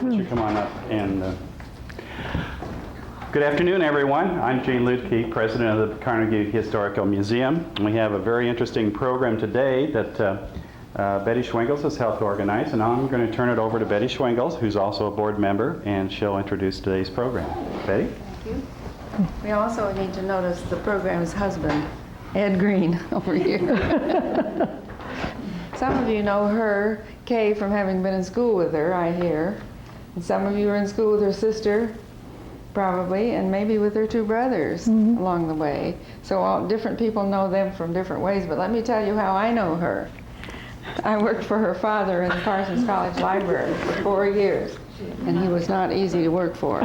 Would you come on up and good afternoon, everyone. I'm Gene Luedtke, president of the Carnegie Historical Museum. We have a very interesting program today that Betty Schwingles has helped organize, and I'm going to turn it over to Betty Schwingles, who's also a board member, and she'll introduce today's program. Betty? Thank you. We also need to notice the program's husband, Ed Green, over here. Some of you know her, Kay, from having been in school with her, I hear. And some of you are in school with her sister, probably, and maybe with her two brothers along the way. So all different people know them from different ways, but let me tell you how I know her. I worked for her father in the Parsons College Library for 4 years, and he was not easy to work for.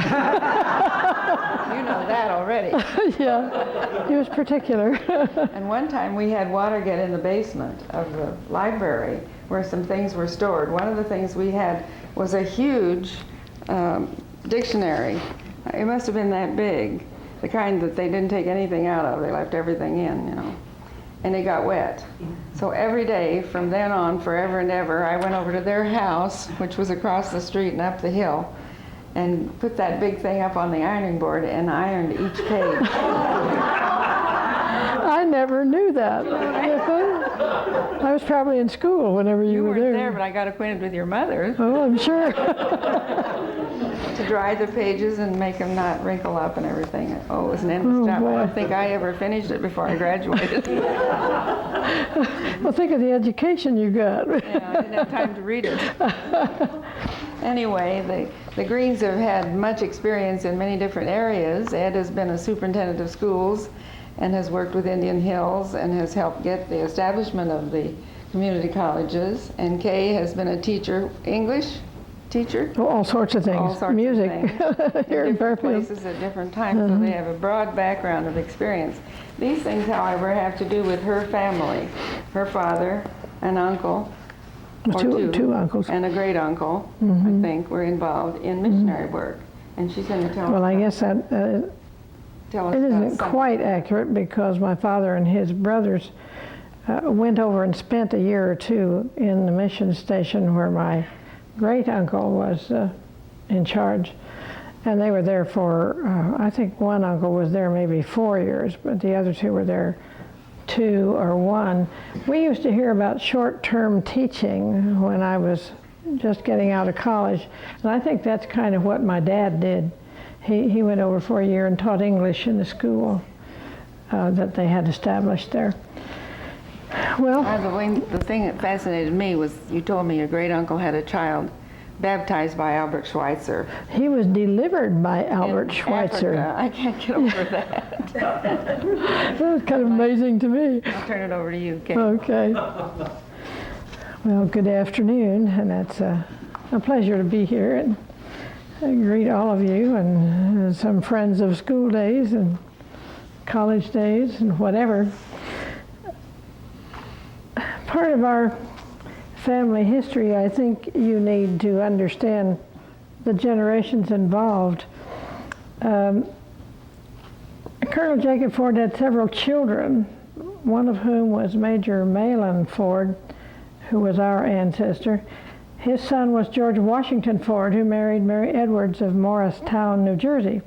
You know that already. Yeah, he was particular. And one time we had water get in the basement of the library where some things were stored. One of the things we had was a huge dictionary. It must have been that big, the kind that they didn't take anything out of. They left everything in, you know. And it got wet. So every day from then on, forever and ever, I went over to their house, which was across the street and up the hill, and put that big thing up on the ironing board and ironed each page. I never knew that. I was probably in school whenever you were there. You weren't there, but I got acquainted with your mother. Oh, I'm sure. To dry the pages and make them not wrinkle up and everything. Oh, it was an endless job. Boy. I don't think I ever finished it before I graduated. Well, think of the education you got. Yeah, I didn't have time to read it. Anyway, the Greens have had much experience in many different areas. Ed has been a superintendent of schools and has worked with Indian Hills and has helped get the establishment of the community colleges. And Kay has been a teacher, English teacher. All sorts of things. All sorts Music. of things. Here in Fairfield. Places at different times, so they have a broad background of experience. These things, however, have to do with her family. Her father, an uncle, or two uncles. and a great uncle, I think, were involved in missionary work. And she's going to tell us. Well, I guess that tell us it about isn't some. quite accurate, because my father and his brothers went over and spent a year or two in the mission station where my great uncle was in charge, and they were there for I think one uncle was there maybe 4 years, but the other two were there 2 or 1. We used to hear about short-term teaching when I was just getting out of college, and I think that's kind of what my dad did. He went over for a year and taught English in the school that they had established there. Well, The thing that fascinated me was you told me your great uncle had a child baptized by Albert Schweitzer. he was delivered by Albert in Schweitzer. Africa. I can't get over that. That was kind of amazing to me. I'll turn it over to you, Kay. Okay. Well, good afternoon, and it's a pleasure to be here and greet all of you and some friends of school days and college days and whatever. Part of our family history, I think you need to understand the generations involved. Colonel Jacob Ford had several children, one of whom was Major Malin Ford, who was our ancestor. His son was George Washington Ford, who married Mary Edwards of Morristown, New Jersey.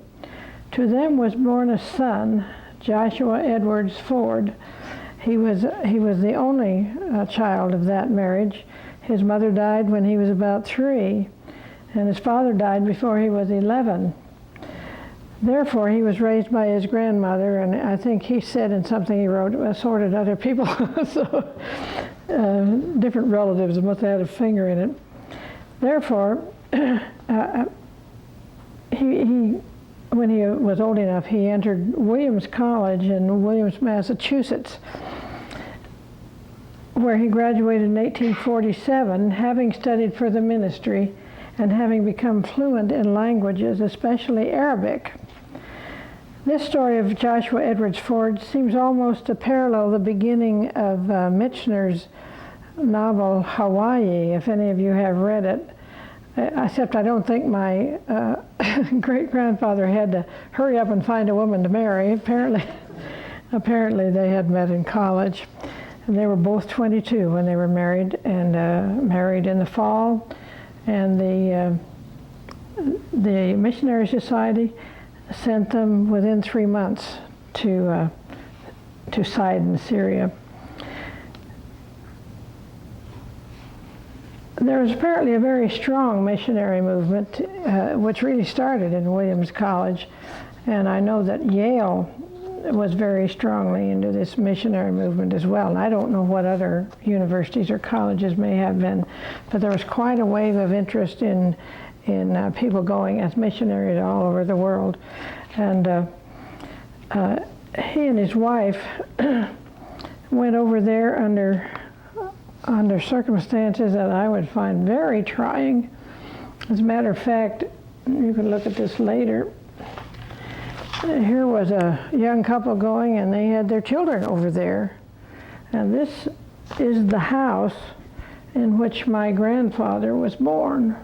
To them was born a son, Joshua Edwards Ford. He was the only child of that marriage. His mother died when he was about 3, and his father died before he was 11. Therefore, he was raised by his grandmother, and I think he said in something he wrote, assorted other people, so different relatives must have had a finger in it. Therefore, when he was old enough, he entered Williams College in Williams, Massachusetts, where he graduated in 1847, having studied for the ministry and having become fluent in languages, especially Arabic. This story of Joshua Edwards Ford seems almost to parallel the beginning of Michener's novel Hawaii, if any of you have read it. Except I don't think my great-grandfather had to hurry up and find a woman to marry. Apparently they had met in college. And they were both 22 when they were married, and married in the fall and the Missionary Society sent them within 3 months to Sidon, Syria. There was apparently a very strong missionary movement, which really started in Williams College, and I know that Yale was very strongly into this missionary movement as well. And I don't know what other universities or colleges may have been, but there was quite a wave of interest in people going as missionaries all over the world. And he and his wife went over there under circumstances that I would find very trying. As a matter of fact, you can look at this later. Here was a young couple going, and they had their children over there. And this is the house in which my grandfather was born.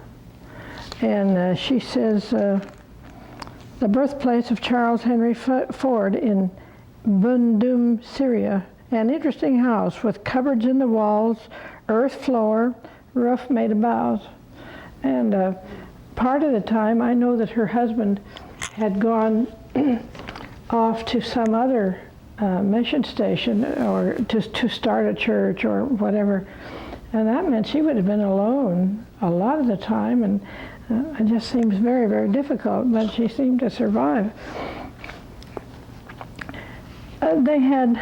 And she says, the birthplace of Charles Henry Ford in Bundum, Syria. An interesting house with cupboards in the walls, earth floor, roof made of boughs. And part of the time, I know that her husband had gone off to some other mission station or to start a church or whatever. And that meant she would have been alone a lot of the time, and it just seems very, very difficult, but she seemed to survive. They had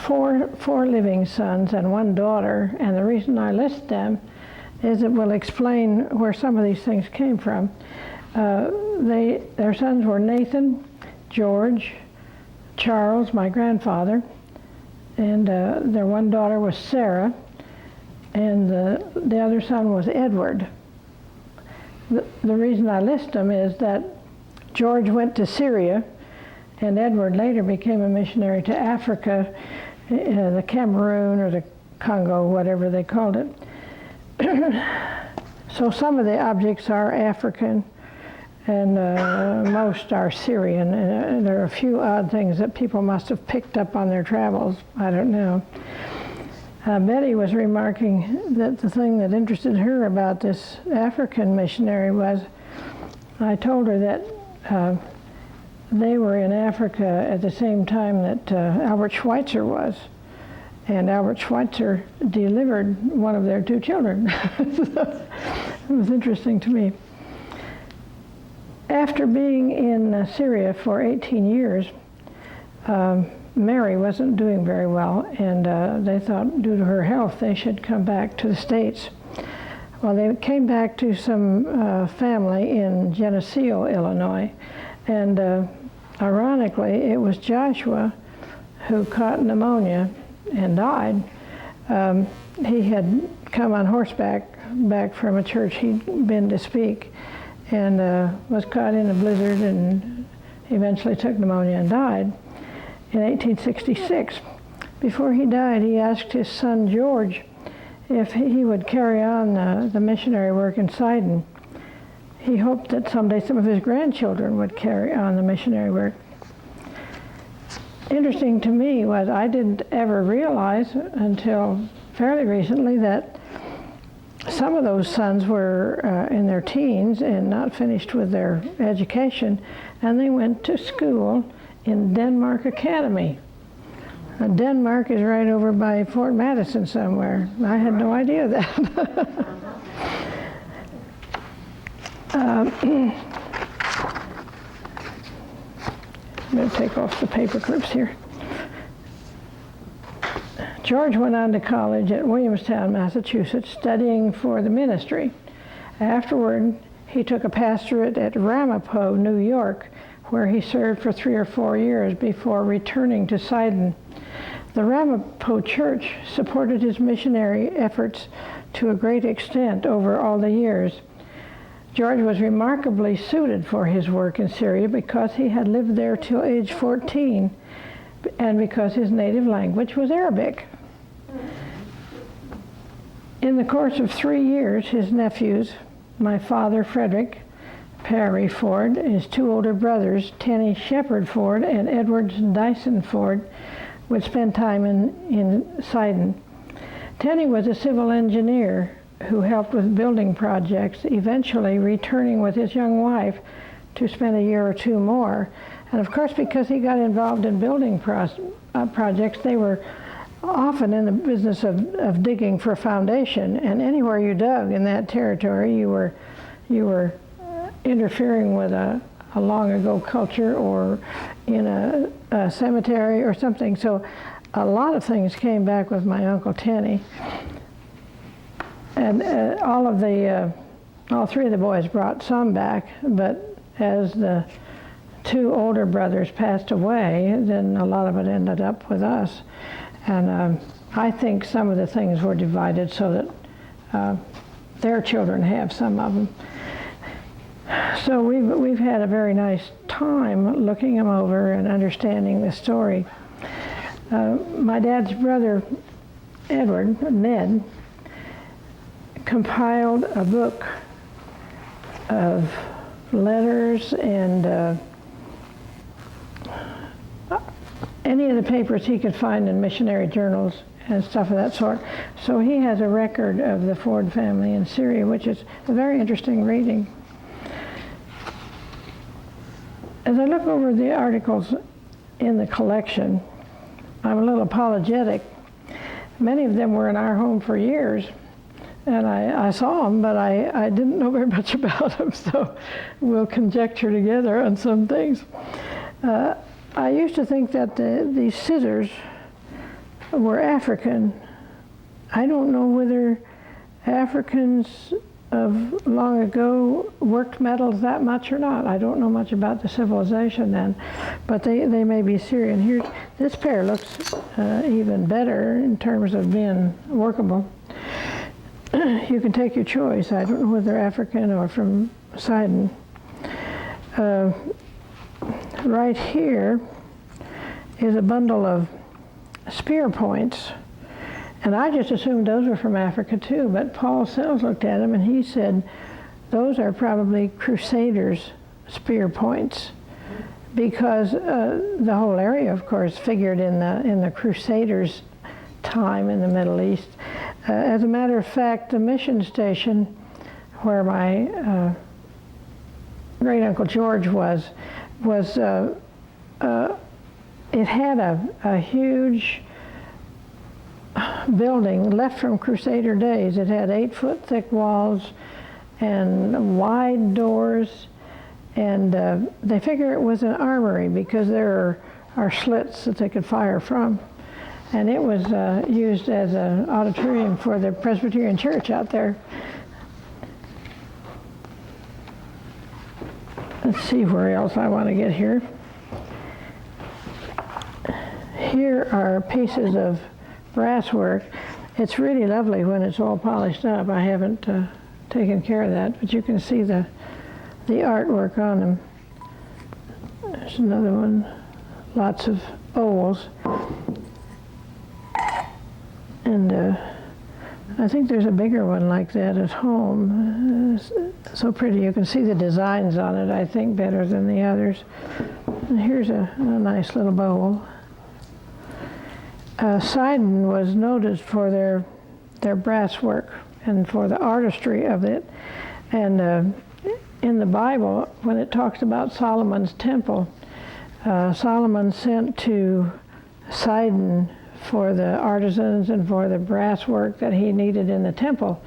four living sons and one daughter, and the reason I list them is it will explain where some of these things came from. Their sons were Nathan, George, Charles, my grandfather, and their one daughter was Sarah, and the other son was Edward. The reason I list them is that George went to Syria, and Edward later became a missionary to Africa, the Cameroon or the Congo, whatever they called it. So some of the objects are African, and most are Syrian. And there are a few odd things that people must have picked up on their travels. I don't know. Betty was remarking that the thing that interested her about this African missionary was, I told her that they were in Africa at the same time that Albert Schweitzer was. And Albert Schweitzer delivered one of their two children. It was interesting to me. After being in Syria for 18 years, Mary wasn't doing very well, and they thought due to her health they should come back to the States. Well, they came back to some family in Geneseo, Illinois, and ironically, it was Joshua who caught pneumonia and died. He had come on horseback back from a church he'd been to speak, and was caught in a blizzard and eventually took pneumonia and died in 1866. Before he died, he asked his son George if he would carry on the missionary work in Sidon. He hoped that someday some of his grandchildren would carry on the missionary work. Interesting to me was I didn't ever realize until fairly recently that some of those sons were in their teens and not finished with their education, and they went to school in Denmark Academy. Denmark is right over by Fort Madison somewhere. I had no idea that. I'm going to take off the paper clips here. George went on to college at Williamstown, Massachusetts, studying for the ministry. Afterward, he took a pastorate at Ramapo, New York, where he served for 3 or 4 years before returning to Sidon. The Ramapo Church supported his missionary efforts to a great extent over all the years. George was remarkably suited for his work in Syria because he had lived there till age 14 and because his native language was Arabic. In the course of 3 years, his nephews, my father Frederick, Perry Ford, his 2 older brothers, Tenney Shepherd Ford and Edward Dyson Ford, would spend time in Sidon. Tenney was a civil engineer who helped with building projects, eventually returning with his young wife to spend a year or two more. And of course, because he got involved in building projects, they were often in the business of digging for a foundation. And anywhere you dug in that territory, you were interfering with a long ago culture or in a cemetery or something. So a lot of things came back with my Uncle Tenney. And all three of the boys brought some back, but as the two older brothers passed away, then a lot of it ended up with us. And I think some of the things were divided so that their children have some of them. So we've had a very nice time looking them over and understanding the story. My dad's brother, Edward, Ned, compiled a book of letters and any of the papers he could find in missionary journals and stuff of that sort. So he has a record of the Ford family in Syria, which is a very interesting reading. As I look over the articles in the collection, I'm a little apologetic. Many of them were in our home for years, and I saw them, but I didn't know very much about them, so we'll conjecture together on some things. I used to think that these scissors were African. I don't know whether Africans of long ago worked metals that much or not. I don't know much about the civilization then, but they may be Syrian. Here, this pair looks even better in terms of being workable. You can take your choice. I don't know whether they're African or from Sidon. Right here is a bundle of spear points, and I just assumed those were from Africa too, but Paul Sells looked at them and he said those are probably Crusaders' spear points, because the whole area, of course, figured in the Crusaders' time in the Middle East. As a matter of fact, the mission station where my great uncle George was it had a huge building left from Crusader days. It had 8-foot thick walls and wide doors, and they figure it was an armory because there are slits that they could fire from. And it was used as an auditorium for the Presbyterian church out there. Let's see where else I want to get here. Here are pieces of brasswork. It's really lovely when it's all polished up. I haven't taken care of that, but you can see the artwork on them. There's another one, lots of owls. And I think there's a bigger one like that at home. So pretty. You can see the designs on it, I think, better than the others. And here's a nice little bowl. Sidon was noted for their brass work and for the artistry of it. And in the Bible, when it talks about Solomon's temple, Solomon sent to Sidon for the artisans and for the brass work that he needed in the temple.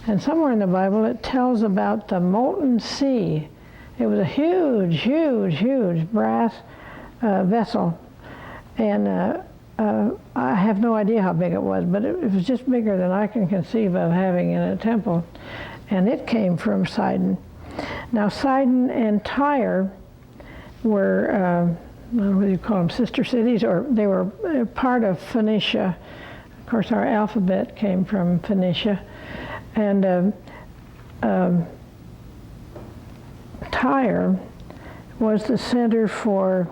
And somewhere in the Bible it tells about the molten sea. It was a huge, huge, huge brass vessel. And I have no idea how big it was, but it was just bigger than I can conceive of having in a temple. And it came from Sidon. Now Sidon and Tyre were what do you call them, sister cities, or they were part of Phoenicia. Of course, our alphabet came from Phoenicia. And Tyre was the center for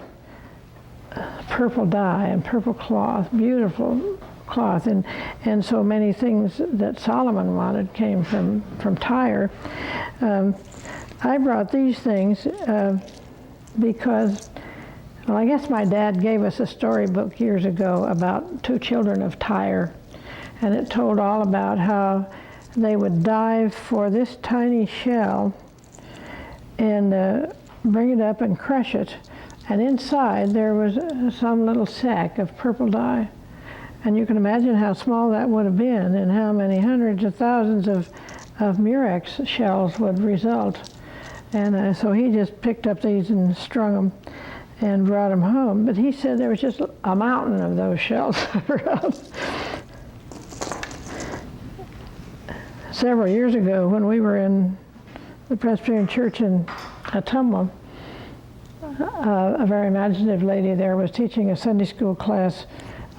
purple dye and purple cloth, beautiful cloth. And so many things that Solomon wanted came from Tyre. I brought these things because, well, I guess my dad gave us a storybook years ago about two children of Tyre, and it told all about how they would dive for this tiny shell and bring it up and crush it. And inside there was some little sack of purple dye. And you can imagine how small that would have been and how many hundreds of thousands of Murex shells would result. And so he just picked up these and strung them and brought them home. But he said there was just a mountain of those shells around. Several years ago, when we were in the Presbyterian Church in Ottumwa, a very imaginative lady there was teaching a Sunday school class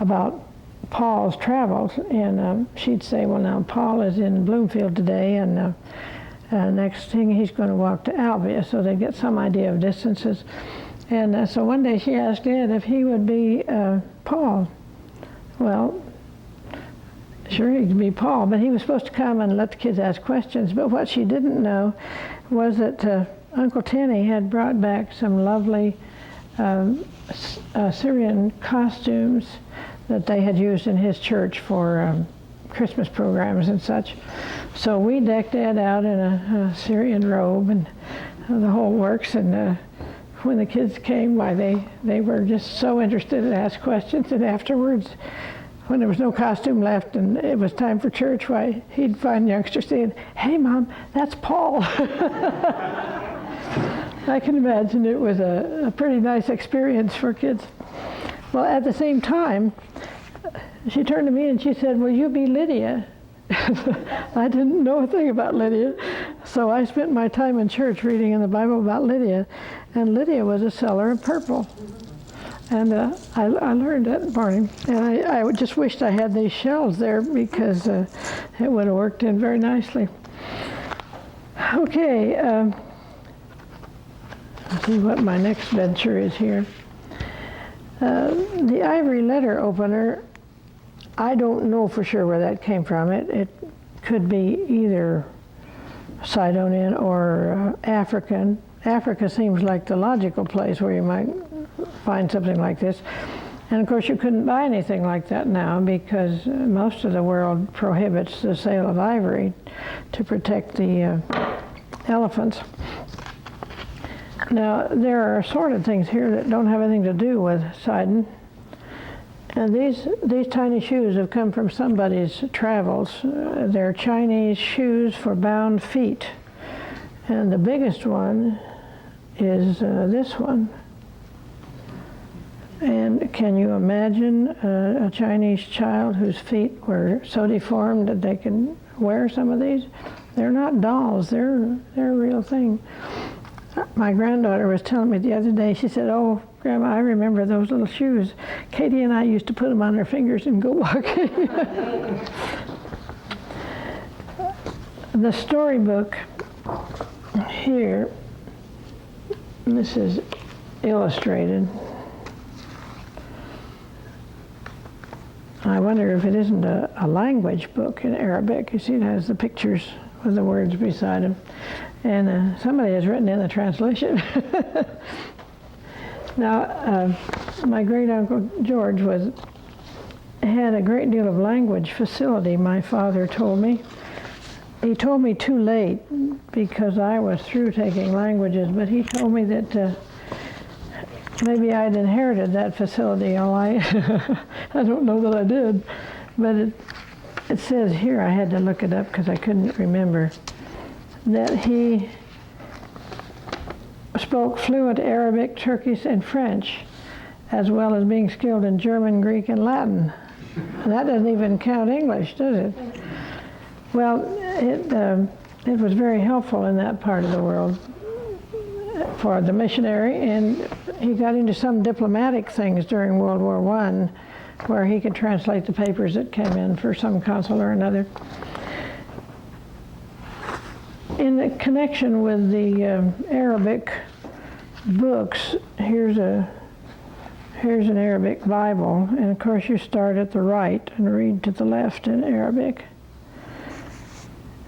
about Paul's travels, and she'd say, well, now Paul is in Bloomfield today, and next thing he's going to walk to Albia, so they get some idea of distances. And so one day she asked Ed if he would be Paul. Well, sure, he could be Paul, but he was supposed to come and let the kids ask questions. But what she didn't know was that Uncle Tenney had brought back some lovely Syrian costumes that they had used in his church for Christmas programs and such. So we decked Ed out in a Syrian robe and the whole works. And when the kids came, why, they were just so interested and asked questions. And afterwards, when there was no costume left and it was time for church, why, he'd find youngsters saying, hey, Mom, that's Paul. I can imagine it was a pretty nice experience for kids. Well, at the same time, she turned to me and she said, will you be Lydia? I didn't know a thing about Lydia, so I spent my time in church reading in the Bible about Lydia, and Lydia was a seller of purple. And I learned that morning, and I just wished I had these shells there because it would have worked in very nicely. Okay, let's see what my next venture is here. The Ivory letter opener, I don't know for sure where that came from. It could be either Sidonian or African. Africa seems like the logical place where you might find something like this. And of course you couldn't buy anything like that now because most of the world prohibits the sale of ivory to protect the elephants. Now there are assorted things here that don't have anything to do with Sidon. And these tiny shoes have come from somebody's travels. They're Chinese shoes for bound feet. And the biggest one is this one. And can you imagine a Chinese child whose feet were so deformed that they can wear some of these? They're not dolls, they're a real thing. My granddaughter was telling me the other day, she said, oh, Grandma, I remember those little shoes. Katie and I used to put them on our fingers and go walking. The storybook here, this is illustrated. I wonder if it isn't a language book in Arabic. You see, it has the pictures with the words beside them. And somebody has written in the translation. Now, my great-uncle George had a great deal of language facility, my father told me. He told me too late because I was through taking languages, but he told me that maybe I'd inherited that facility. I don't know that I did, but it says here, I had to look it up because I couldn't remember, that he spoke fluent Arabic, Turkish, and French, as well as being skilled in German, Greek, and Latin. And that doesn't even count English, does it? Well, it was very helpful in that part of the world for the missionary, and he got into some diplomatic things during World War I, where he could translate the papers that came in for some consul or another. In connection with the Arabic books, here's an Arabic Bible, and of course you start at the right and read to the left in Arabic.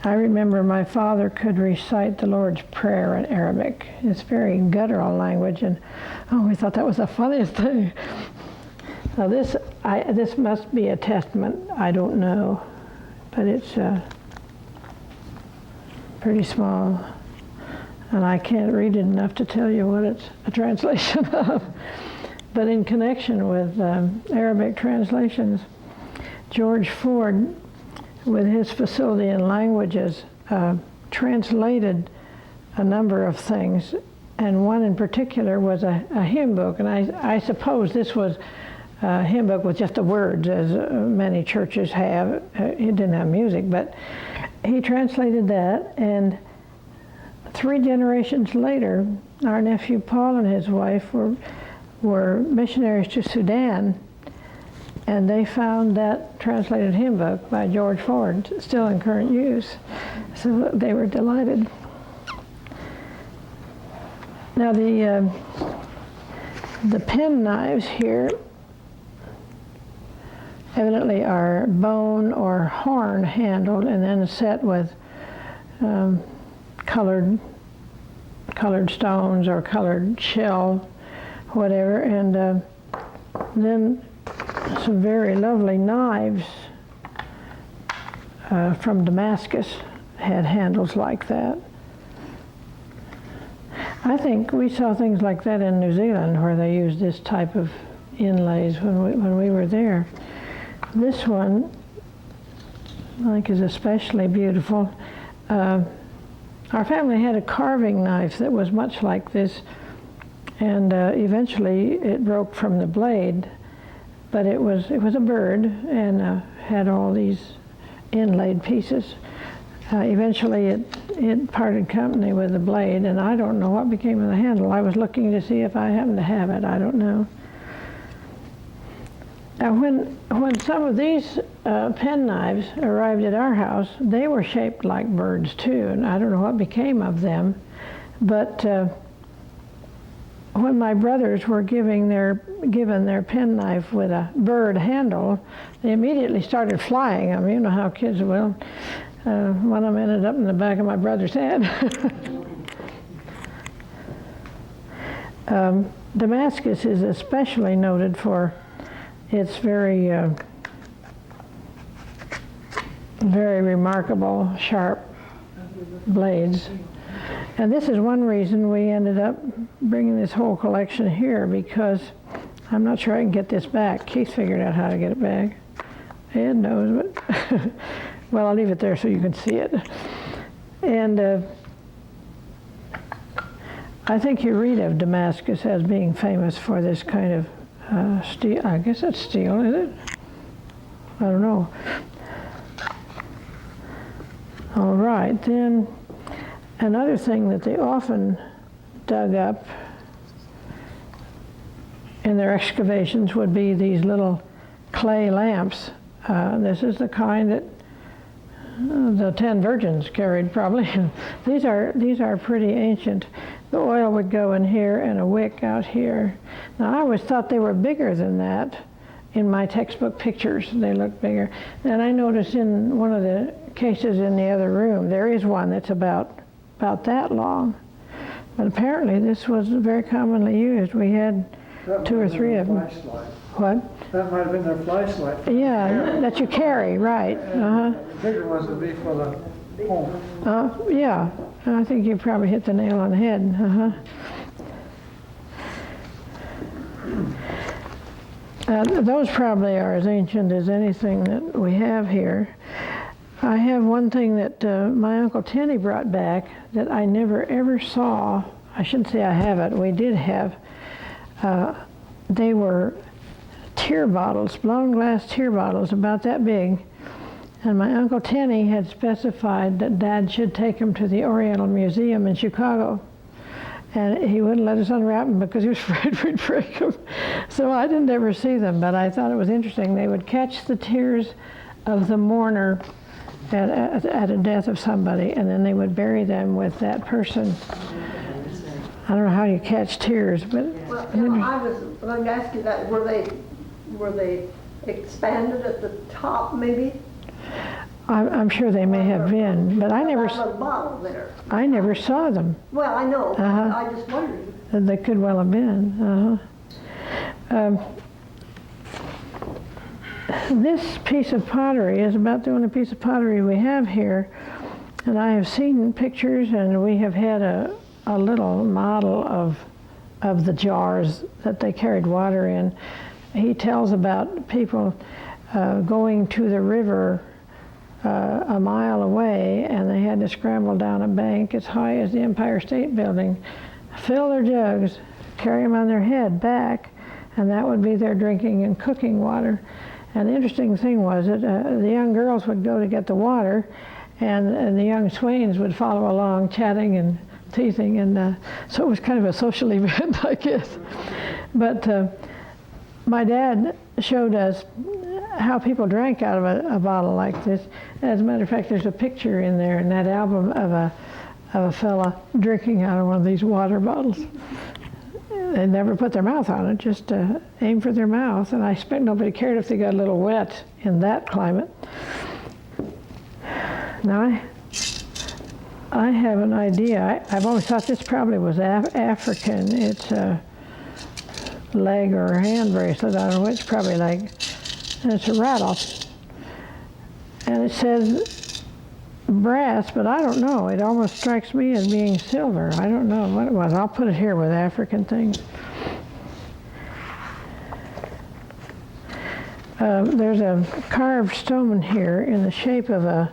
I remember my father could recite the Lord's Prayer in Arabic. It's very guttural language, and we thought that was the funniest thing. Now this must be a testament, I don't know, but it's pretty small. And I can't read it enough to tell you what it's a translation of. But in connection with Arabic translations, George Ford, with his facility in languages, translated a number of things, and one in particular was a hymn book. And I suppose this was a hymn book with just the words, as many churches have. It didn't have music, but he translated that, and 3 generations later, our nephew Paul and his wife were missionaries to Sudan, and they found that translated hymn book by George Ford still in current use. So they were delighted. Now the pen knives here evidently are bone or horn handled and then set with colored stones or colored shell, whatever, and then some very lovely knives from Damascus had handles like that. I think we saw things like that in New Zealand, where they used this type of inlays when we were there. This one, I think, is especially beautiful. Our family had a carving knife that was much like this, and eventually it broke from the blade, but it was a bird and had all these inlaid pieces. Eventually it parted company with the blade, and I don't know what became of the handle. I was looking to see if I happened to have it. I don't know. Now, when some of these pen knives arrived at our house, they were shaped like birds too, and I don't know what became of them. But when my brothers were given their pen knife with a bird handle, they immediately started flying. I mean, you know how kids will. One of them ended up in the back of my brother's head. Damascus is especially noted for its very remarkable sharp blades. And this is one reason we ended up bringing this whole collection here, because I'm not sure I can get this back. Keith figured out how to get it back. Ed knows, but well, I'll leave it there so you can see it. And I think you read of Damascus as being famous for this kind of steel. I guess it's steel, is it? I don't know. All right, then another thing that they often dug up in their excavations would be these little clay lamps. This is the kind that the 10 virgins carried, probably. These are pretty ancient. The oil would go in here and a wick out here. Now, I always thought they were bigger than that. In my textbook pictures, they look bigger. And I noticed in one of the cases in the other room, there is one that's about that long. But apparently this was very commonly used. We had 2 or 3 of them. Flashlight. What? That might have been their flashlight. Yeah, that you carry, right. The bigger ones would be for the home. Yeah, I think you probably hit the nail on the head. Those probably are as ancient as anything that we have here. I have one thing that my Uncle Tenney brought back that I never ever saw. I shouldn't say I have it. We did have. They were tear bottles, blown glass tear bottles, about that big. And my Uncle Tenney had specified that Dad should take them to the Oriental Museum in Chicago. And he wouldn't let us unwrap them because he was afraid we'd break them. So I didn't ever see them, but I thought it was interesting. They would catch the tears of the mourner at a death of somebody, and then they would bury them with that person. I don't know how you catch tears, but... Well, I was going to ask you that. Were they expanded at the top, maybe? I'm sure they may have been, but I never saw them. Well, I know. I just wondered. They could well have been. This piece of pottery is about the only piece of pottery we have here. And I have seen pictures, and we have had a little model of the jars that they carried water in. He tells about people going to the river a mile away, and they had to scramble down a bank as high as the Empire State Building, fill their jugs, carry them on their head back, and that would be their drinking and cooking water. And the interesting thing was that the young girls would go to get the water, and the young swains would follow along, chatting and teasing, and so it was kind of a social event, I guess. But my dad showed us how people drank out of a bottle like this. As a matter of fact, there's a picture in there in that album of a fella drinking out of one of these water bottles. They never put their mouth on it, just aim for their mouth. And I expect nobody cared if they got a little wet in that climate. Now, I have an idea. I've always thought this probably was African. It's a leg or hand bracelet. I don't know which, probably leg. And it's a rattle. And it says brass, but I don't know. It almost strikes me as being silver. I don't know what it was. I'll put it here with African things. There's a carved stone here in the shape of a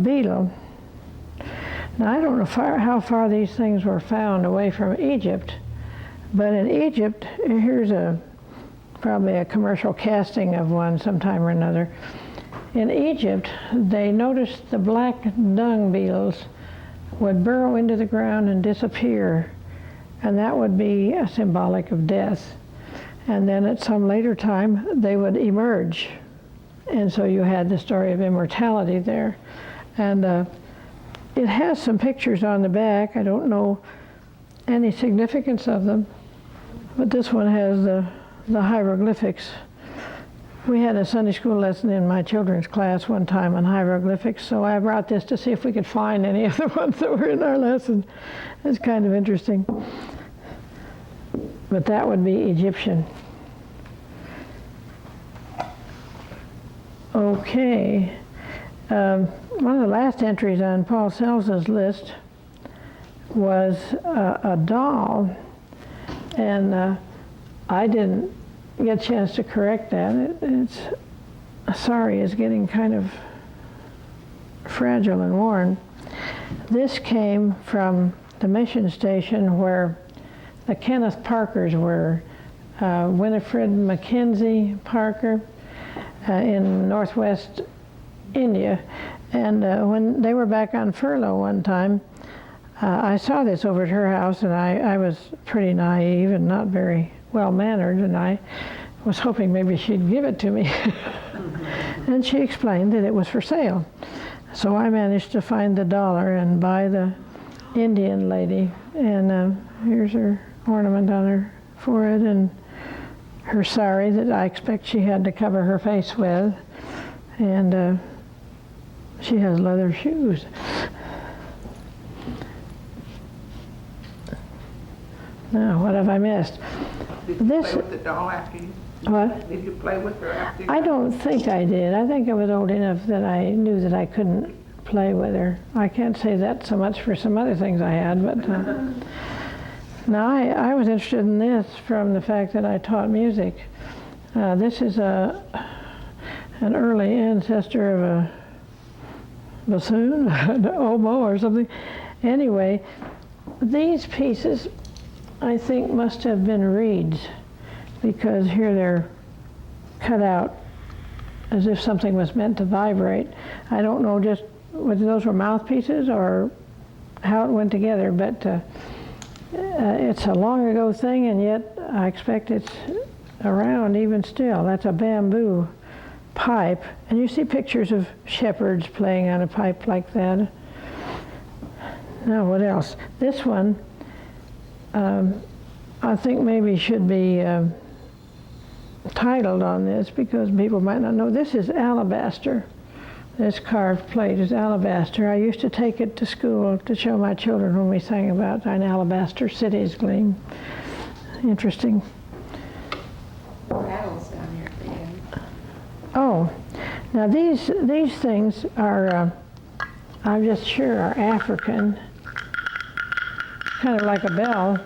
beetle. Now, I don't know how far these things were found away from Egypt, but in Egypt, here's probably a commercial casting of one sometime or another. In Egypt, they noticed the black dung beetles would burrow into the ground and disappear, and that would be symbolic of death. And then at some later time, they would emerge. And so you had the story of immortality there. And it has some pictures on the back. I don't know any significance of them, but this one has the hieroglyphics. We had a Sunday school lesson in my children's class one time on hieroglyphics, so I brought this to see if we could find any of the ones that were in our lesson. It's kind of interesting. But that would be Egyptian. Okay. One of the last entries on Paul Selz's list was a doll, and I didn't get a chance to correct that. It's getting kind of fragile and worn. This came from the mission station where the Kenneth Parkers were, Winifred Mackenzie Parker in northwest India. And when they were back on furlough one time, I saw this over at her house, and I was pretty naive and not very well-mannered, and I was hoping maybe she'd give it to me. And she explained that it was for sale. So I managed to find the dollar and buy the Indian lady, and here's her ornament on her forehead and her sari that I expect she had to cover her face with, and she has leather shoes. Now, what have I missed? Did you play with the doll after you? What? Did you play with her after you? I don't think I did. I think I was old enough that I knew that I couldn't play with her. I can't say that so much for some other things I had, but now I was interested in this from the fact that I taught music. This is an early ancestor of a bassoon, an oboe or something. Anyway, these pieces I think must have been reeds, because here they're cut out as if something was meant to vibrate. I don't know just whether those were mouthpieces or how it went together, but it's a long ago thing, and yet I expect it's around even still. That's a bamboo pipe, and you see pictures of shepherds playing on a pipe like that. Now, what else? This one I think maybe should be titled on this, because people might not know. This is alabaster. This carved plate is alabaster. I used to take it to school to show my children when we sang about "Thine alabaster cities gleam." Interesting. Rattles down here at the end. Oh, now these things are I'm just sure are African, kind of like a bell.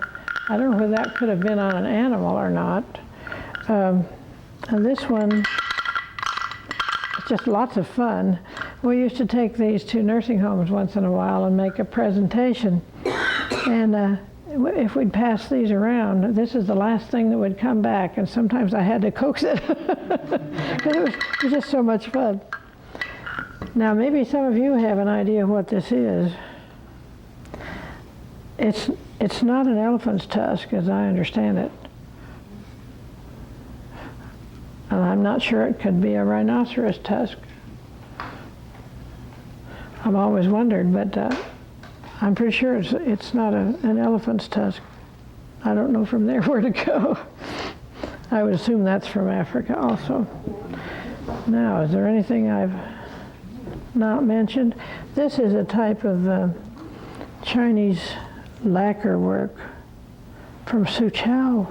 I don't know whether that could have been on an animal or not. And this one, it's just lots of fun. We used to take these to nursing homes once in a while and make a presentation. And if we'd pass these around, this is the last thing that would come back, and sometimes I had to coax it because it was just so much fun. Now, maybe some of you have an idea what this is. It's not an elephant's tusk, as I understand it. And I'm not sure it could be a rhinoceros tusk. I've always wondered, but I'm pretty sure it's not an elephant's tusk. I don't know from there where to go. I would assume that's from Africa also. Now, is there anything I've not mentioned? This is a type of Chinese lacquer work from Suzhou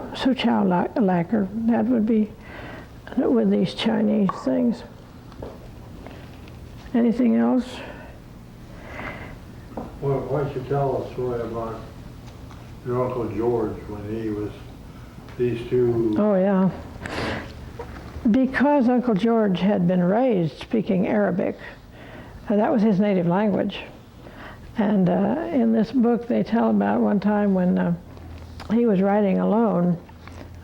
lacquer. That would be with these Chinese things. Anything else? Well, why don't you tell us story about your Uncle George when he was these two? Oh, yeah. Because Uncle George had been raised speaking Arabic, that was his native language. And in this book, they tell about one time when he was riding alone,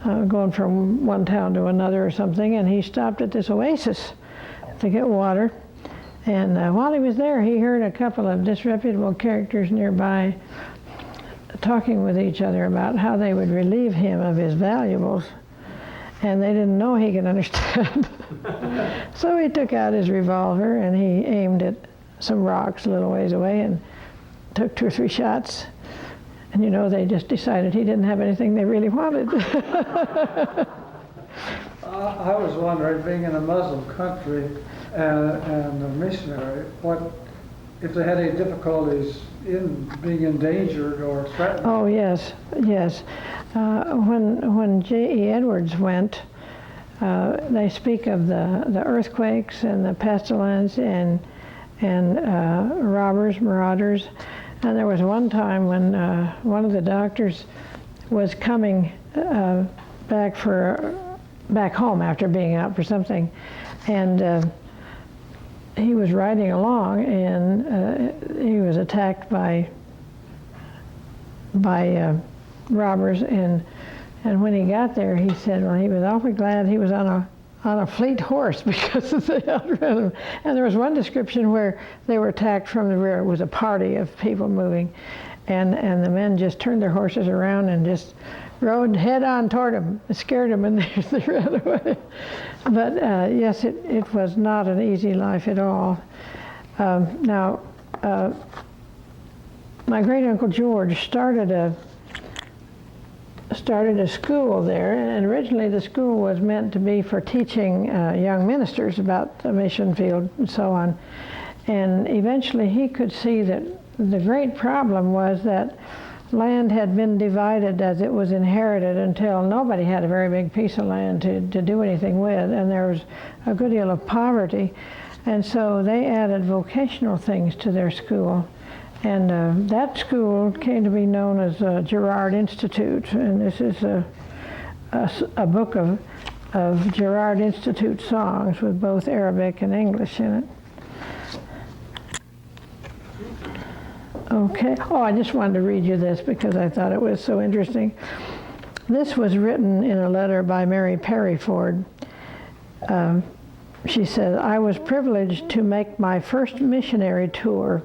going from one town to another or something, and he stopped at this oasis to get water. And while he was there, he heard a couple of disreputable characters nearby talking with each other about how they would relieve him of his valuables. And they didn't know he could understand. So he took out his revolver and he aimed at some rocks a little ways away and took 2 or 3 shots. And you know, they just decided he didn't have anything they really wanted. I was wondering, being in a Muslim country and a missionary, what if they had any difficulties in being endangered or threatened? Oh, yes, yes. When J.E. Edwards went, they speak of the earthquakes and the pestilence and robbers, marauders. And there was one time when one of the doctors was coming back home after being out for something, and he was riding along, and he was attacked by robbers, and when he got there, he said, well, he was awfully glad he was on a fleet horse because they outran him. And there was one description where they were attacked from the rear. It was a party of people moving, and the men just turned their horses around and just rode head on toward them. It scared them, and they ran away. But yes, it was not an easy life at all. Now, my great uncle George started a school there, and originally the school was meant to be for teaching young ministers about the mission field and so on. And eventually he could see that the great problem was that land had been divided as it was inherited until nobody had a very big piece of land to do anything with, and there was a good deal of poverty. And so they added vocational things to their school. And that school came to be known as Girard Institute, and this is a book of Girard Institute songs with both Arabic and English in it. Okay. Oh, I just wanted to read you this because I thought it was so interesting. This was written in a letter by Mary Perry Ford. She said, I was privileged to make my first missionary tour,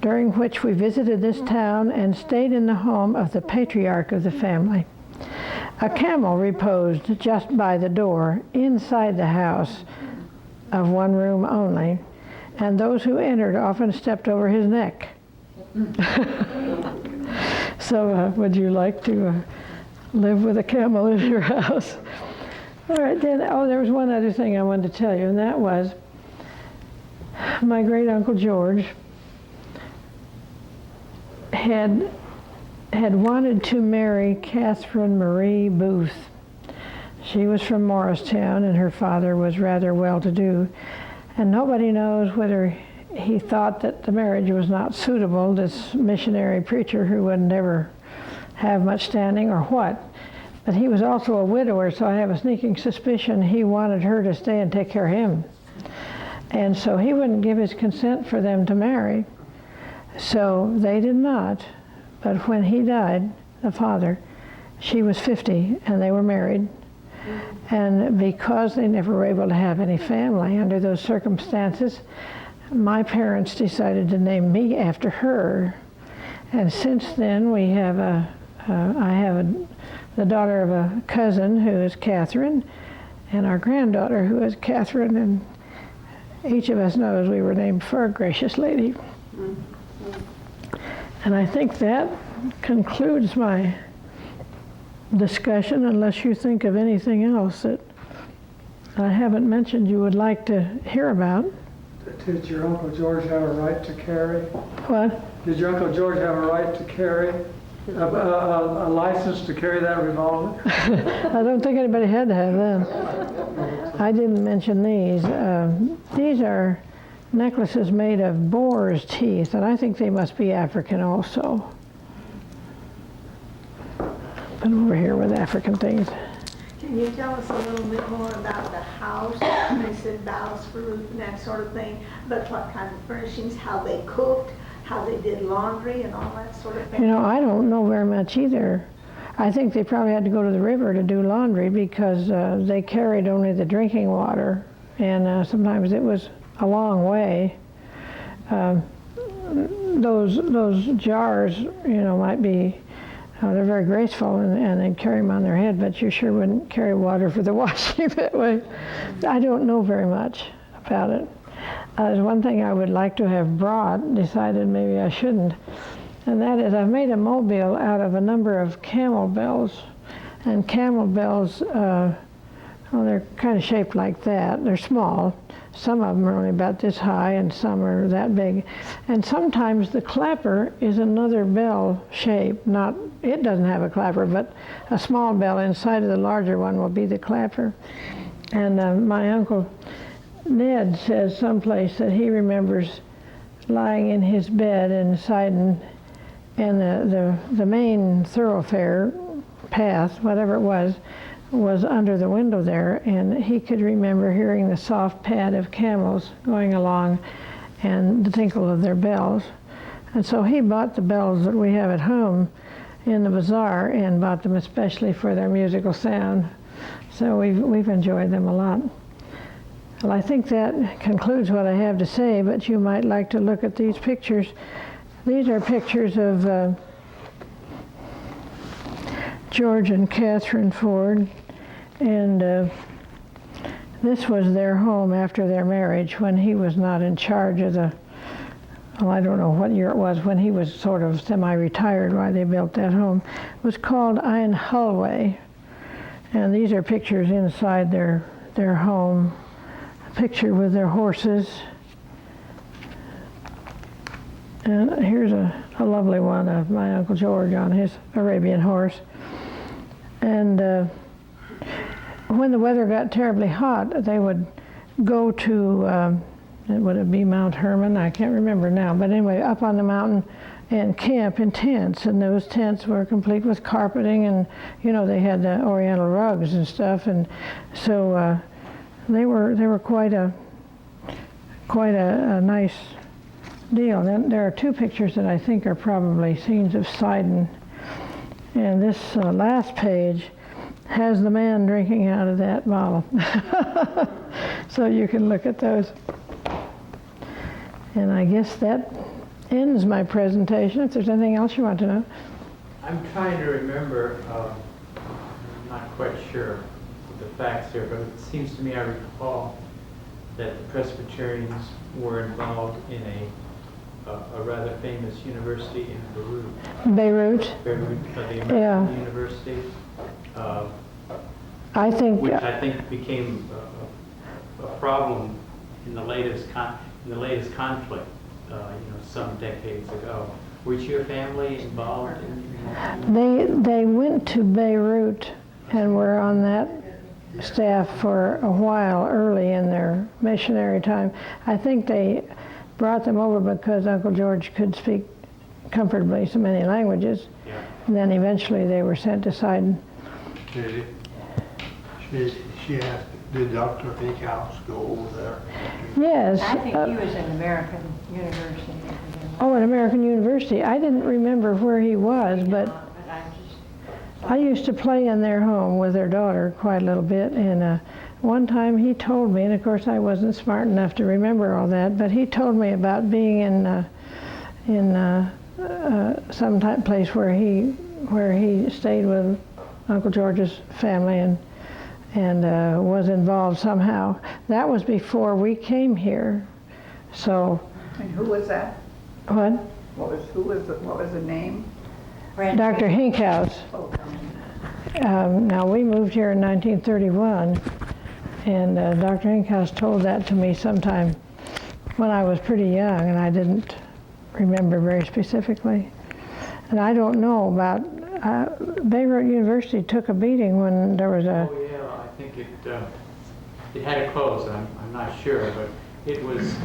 during which we visited this town and stayed in the home of the patriarch of the family. A camel reposed just by the door, inside the house, of one room only, and those who entered often stepped over his neck. So would you like to live with a camel in your house? All right, then, there was one other thing I wanted to tell you, and that was my great uncle George had wanted to marry Catherine Marie Booth. She was from Morristown, and her father was rather well-to-do, and nobody knows whether he thought that the marriage was not suitable, this missionary preacher who would never have much standing or what. But he was also a widower, so I have a sneaking suspicion he wanted her to stay and take care of him. And so he wouldn't give his consent for them to marry. So they did not. But when he died, the father, she was 50 and they were married. And because they never were able to have any family under those circumstances, my parents decided to name me after her. And since then we have the daughter of a cousin who is Catherine, and our granddaughter who is Catherine, and each of us knows we were named for a gracious lady. And I think that concludes my discussion, unless you think of anything else that I haven't mentioned you would like to hear about. Did your Uncle George have a right to carry? What? Did your Uncle George have a right to carry, a license to carry that revolver? I don't think anybody had to have that. I didn't mention these. These are necklaces made of boar's teeth, and I think they must be African also. Been over here with African things. Can you tell us a little bit more about the house? They said ballast for roof and that sort of thing, but what kind of furnishings, how they cooked, how they did laundry and all that sort of thing? You know, I don't know very much either. I think they probably had to go to the river to do laundry because they carried only the drinking water, and sometimes it was a long way. Those jars, you know, might be, they're very graceful and they'd carry them on their head, but you sure wouldn't carry water for the washing that way. I don't know very much about it. There's one thing I would like to have brought, decided maybe I shouldn't, and that is I've made a mobile out of a number of camel bells. And camel bells, well, they're kind of shaped like that. They're small. Some of them are only about this high and some are that big. And sometimes the clapper is another bell shape. It doesn't have a clapper, but a small bell inside of the larger one will be the clapper. And my Uncle Ned says someplace that he remembers lying in his bed in Sidon, and the main thoroughfare path, whatever it was under the window there, and he could remember hearing the soft pad of camels going along and the tinkle of their bells. And so he bought the bells that we have at home in the bazaar and bought them especially for their musical sound. So we've enjoyed them a lot. Well, I think that concludes what I have to say, but you might like to look at these pictures. These are pictures of George and Catherine Ford, and this was their home after their marriage when he was not in charge of I don't know what year it was, when he was sort of semi-retired while they built that home. It was called Ein Hulway, and these are pictures inside their home. A picture with their horses, and here's a lovely one of my Uncle George on his Arabian horse. And when the weather got terribly hot, they would go to, would it be Mount Hermon? I can't remember now. But anyway, up on the mountain and camp in tents. And those tents were complete with carpeting, and, you know, they had the oriental rugs and stuff. And so they were quite a nice deal. Then there are two pictures that I think are probably scenes of Sidon. And this last page has the man drinking out of that bottle. So you can look at those. And I guess that ends my presentation. If there's anything else you want to know. I'm trying to remember, I'm not quite sure of the facts here, but it seems to me I recall that the Presbyterians were involved in a rather famous university in Beirut, the American University, I think, which I think became a problem in the latest conflict, some decades ago. Was your family involved in? They went to Beirut and were on that staff for a while early in their missionary time. I think they brought them over because Uncle George could speak comfortably so many languages. Yeah. And then eventually they were sent to Sidon. Did Dr. Hinkhouse go over there? Yes. I think he was in American University. Oh, at American University. I didn't remember where he was, but I used to play in their home with their daughter quite a little bit, and one time he told me, and of course I wasn't smart enough to remember all that, but he told me about being in some type place where he stayed with Uncle George's family and was involved somehow. That was before we came here, so. And who was that? What? What was the name? Dr. Hinkhouse. Now, we moved here in 1931, and Dr. Hinkhouse told that to me sometime when I was pretty young, and I didn't remember very specifically. And I don't know about, Beirut University took a beating when there was a... Oh, yeah, I think it had to close, I'm not sure, but it was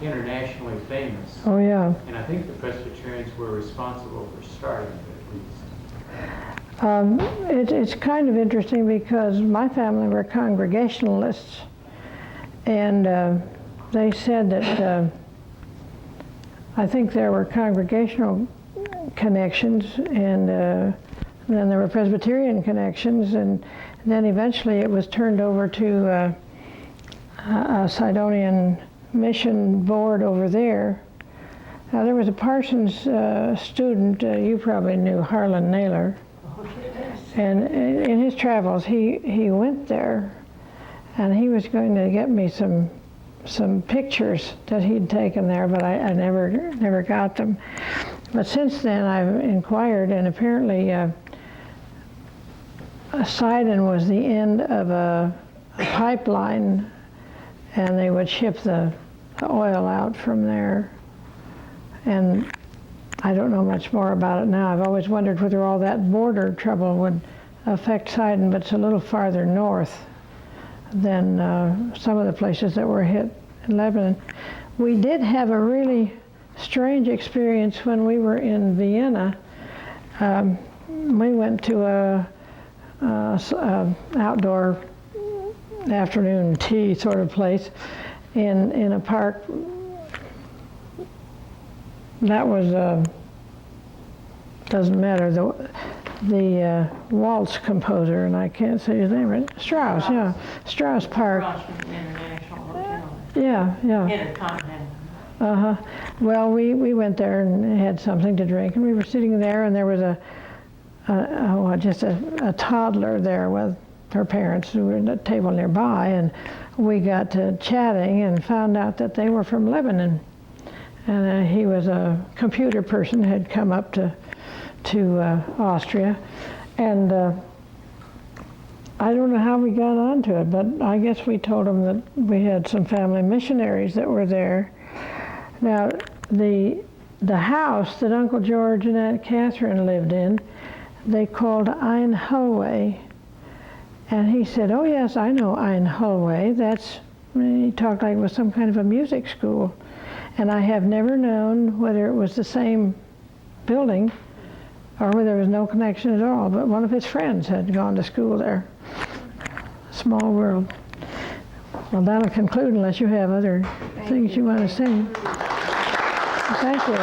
internationally famous. Oh, yeah. And I think the Presbyterians were responsible for starting it at least. It's kind of interesting because my family were Congregationalists, and they said that I think there were Congregational connections, and then there were Presbyterian connections, and then eventually it was turned over to a Sidonian mission board over there. Now, there was a Parsons student, you probably knew Harlan Naylor, and in his travels he went there, and he was going to get me some pictures that he'd taken there, but I never got them. But since then I've inquired, and apparently Sidon was the end of a pipeline, and they would ship the oil out from there. And I don't know much more about it now. I've always wondered whether all that border trouble would affect Sidon, but it's a little farther north than some of the places that were hit in Lebanon. We did have a really strange experience when we were in Vienna. We went to a outdoor afternoon tea sort of place in a park that was doesn't matter, the waltz composer, and I can't say his name right. Strauss, yeah, Strauss Park. Across from the International Hotel. Yeah. Intercontinental. Well, we went there and had something to drink, and we were sitting there, and there was just a toddler there with her parents who were at a table nearby, and we got to chatting and found out that they were from Lebanon. And he was a computer person, had come up to Austria, and I don't know how we got onto it, but I guess we told him that we had some family missionaries that were there. Now, the house that Uncle George and Aunt Catherine lived in, they called Ein Hulway, and he said, "Oh yes, I know Ein Hulway. He talked like it was some kind of a music school." And I have never known whether it was the same building or whether there was no connection at all, but one of his friends had gone to school there. Small world. Well, that'll conclude unless you have other things you want to say. Thank you.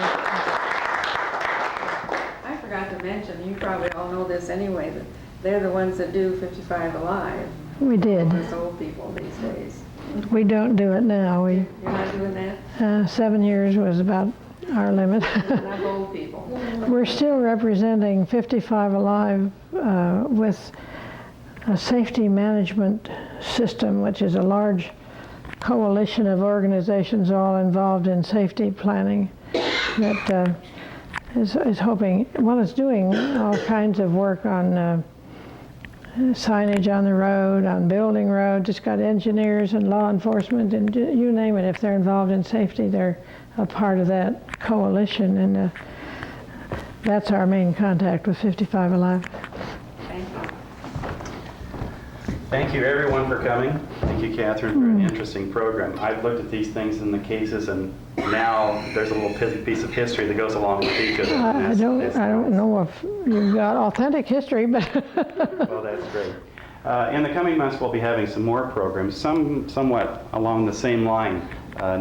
I forgot to mention, you probably all know this anyway, but they're the ones that do 55 Alive. We did. Us old people these days. We don't do it now. You're not doing that? 7 years was about our limit. Not old people. We're still representing 55 Alive with a safety management system, which is a large coalition of organizations all involved in safety planning that is hoping, well, it's doing all kinds of work on signage on the road, on building roads. It's got engineers and law enforcement, and you name it. If they're involved in safety, they're a part of that coalition, and that's our main contact with 55 Alive. Thank you. Thank you, everyone, for coming. Thank you, Catherine, for an interesting program. I've looked at these things in the cases, and now there's a little piece of history that goes along with each of them. I don't know if you've got authentic history, but Well, that's great. In the coming months, we'll be having some more programs, somewhat along the same line.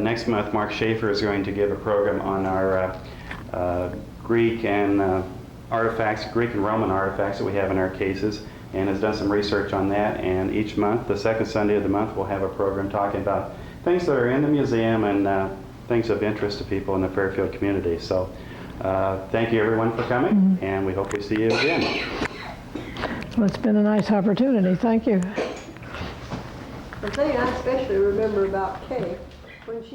Next month, Mark Schaefer is going to give a program on our Greek and Greek and Roman artifacts that we have in our cases, and has done some research on that. And each month, the second Sunday of the month, we'll have a program talking about things that are in the museum and things of interest to people in the Fairfield community. So thank you, everyone, for coming, and we hope we see you again. well, it's been a nice opportunity. Thank you. The thing I especially remember about Kay, when she